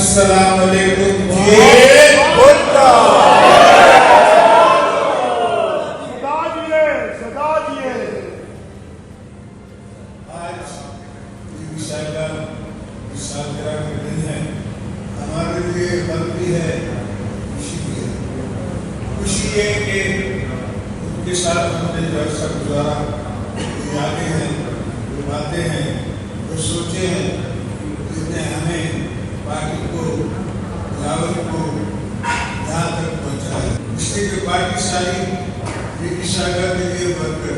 السلام علیکم آج سالگرہ کے دن ہے، ہمارے لیے غم بھی ہے، خوشی بھی ہے۔ خوشی ہے کہ ان کے ساتھ ہم نے جو عرصہ گزارا، جو یادیں ہیں، جو باتیں ہیں، جو سوچے ہیں، جن نے ہمیں پارٹی کو، بلاول کو یہاں تک پہنچایا۔ اس لیے کہ پارٹی ساری بی شاگا کے لیے ورکر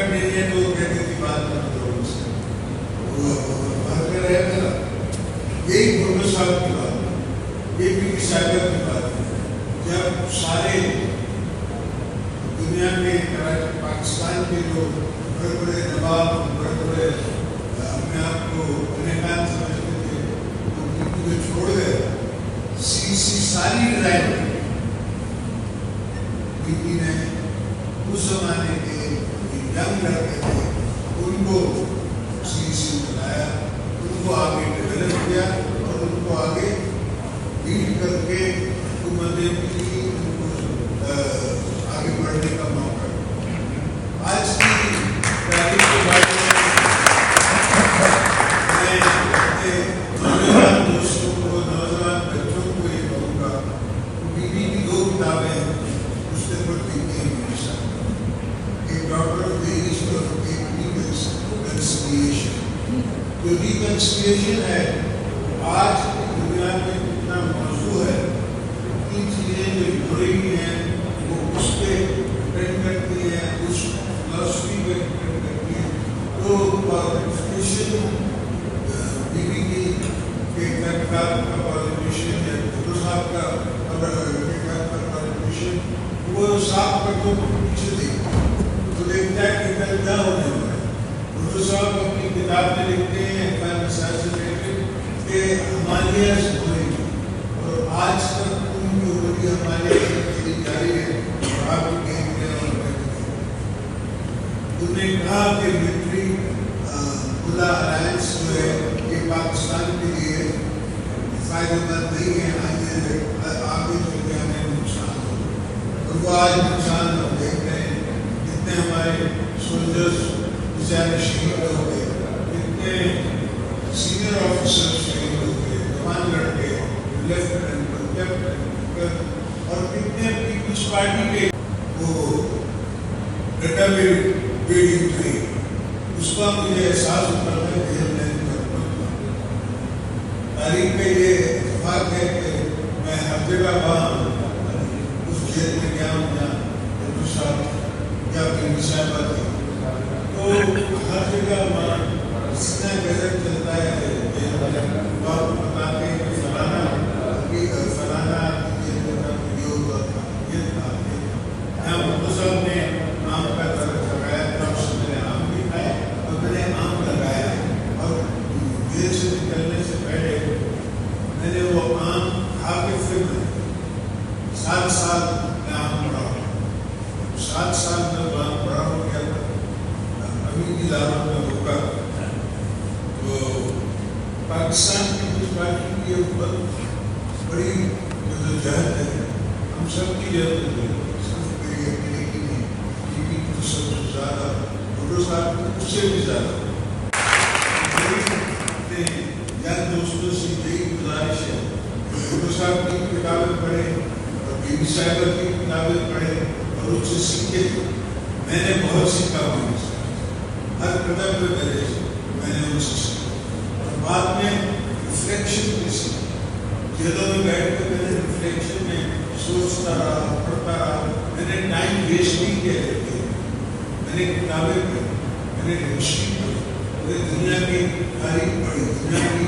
نہیں ہے تو کہتے کی بات نہ کرو، وہ ورکر ہے میرا۔ یہی گرو صاحب کی بات ہے، یہ بی شاگا کی بات ہے۔ جب سارے دنیا میں پاکستان کے جو بڑے بڑے نواب، بڑے بڑے اپنے آپ کو انعقاد سمجھتے تھے، وہ چھوڑ گئے، ساری ڈرائیو بی پی نے اس زمانے کے ینگ لڑکے تھے، ان کو سی بنایا، ان کو آگے ڈیولپ کیا اور ان کو آگے لیڈ کر کے حکومتیں کی، ان کو آگے بڑھنے کا موقع۔ آج کی تاریخ کے بارے میں اپنے نوجوان دوستوں کو، نوجوان بچوں کو یہ کہوں گا، بی بی کی دو کتابیں اس نے پڑھی ہیں ہمیشہ، ایک ڈاکٹر آف دی ایسٹ اور ایک ریکنسیلیشن۔ جو ریکنسیلیشن ہے آج کی دنیا میں اتنا موضوع ہے، ان چیزیں جو جڑی ہیں وہ اس پہ ڈپینڈ کرتی ہیں، اس فلاسفی پہ ڈپینڈ کرتی ہیں۔ تو پالیٹیشین بی بی کی کتاب کا پالیٹیشین یا گرو صاحب کا کتاب کا پالیٹیشین، وہ صاحب کر دو پیچھے دیکھتے تو دیکھتا ہے کہ کل کیا ہونے والا ہے۔ گرو صاحب اپنی کتاب میں لکھتے ہیں کہ ہمالیہ سے ہوئی اور آج تک ان کی عمری ہمالیہ سے چلی جا رہی ہے اور آپ بھی کہیں گے اور انہوں نے کہا کہ ملٹری ملا الائنس جو ہے یہ پاکستان کے لیے فائدہ مند نہیں ہے، آگے چل کے ہمیں نقصان ہو، اور وہ آج نقصان ہم دیکھ رہے ہیں۔ جتنے ہمارے سولجرز بیچارے شہید ہو گئے، جتنے سینئر آفیسر شہید ہو گئے، جوان لڑکے، لیفٹیننٹ، کیپٹن، اور کتنے پیپلز پارٹی کے وہ ڈٹا بیڑی تھی، اس کا مجھے احساس ہوتا ہے کہ ہم نے تاریخ میں یہ اتفاق ہے کہ میں ہر جگہ وہاں اس جیل میں گیا ہوں جہاں گرو صاحب یا اپنی صاحبہ تھی، تو ہر جگہ وہاں اتنا گزر چلتا ہے کہ آپ بتاتے ہیں کہ فلانا یہ ہوا تھا، یہ تھا، یہاں گرو صاحب نے آم کا درخت لگایا تھا، اس میں نے آم بھی کھائے اور میں نے آم لگایا، اور جیل سے نکلنے سے پہلے میں نے وہ آم کھا کے پھر 7 سال میں آم پڑا ہوں، 7 سال میں آم بڑا ہو گیا تھا، ابھی بھی داروں میں ہوگا۔ تو پاکستان کی کچھ پارٹی کی یہ بہت بڑی جدوجہد ہے، ہم سب کی جدوجہد ہے، صرف میری اکیلے کی نہیں، بی بی کی سب سے زیادہ، گرو صاحب کی اس سے بھی زیادہ۔ اپنے یاد دوستوں سے یہی گزارش ہے کہ گرو صاحب کی کتابیں پڑھیں اور بی بی صاحبہ کی کتابیں پڑھیں اور ان سے سیکھیں۔ میں نے بہت سیکھا ہوں ان سے، ہر قدم پہ میں نے ان سے سیکھا، اور بعد میں ریفلیکشن بھی سیکھا۔ جیلوں میں بیٹھ کے میں نے ریفلیکشن میں سوچتا رہا، پڑھتا رہا، میں نے ٹائم ویسٹ نہیں کیا، میں نے کتابیں پڑھی، میں نے ہسٹری پڑھی، میں نے دنیا کی تاریخ پڑھی، دنیا کی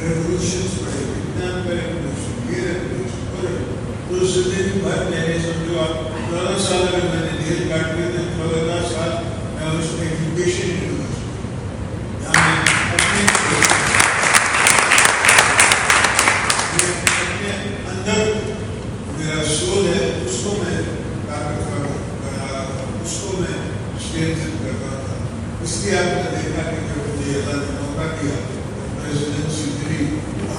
ریولوشنز پڑھی، ویتنام کا ریولوشن، یہ ریولوشن، تو زندگی بھر میں نے سمجھو آپ 14 سال اگر میں نے جیل کاٹ کے تھے، 14 سال میں اس میں ایجوکیشن اندر میرا سول ہے، اس کو میں طاقتور بنا رہا تھا، اس کو میں اسٹرینتھن کر رہا تھا۔ اس لیے آپ نے دیکھا کہ جب مجھے اللہ نے موقع دیا پریزیڈنسی ملی،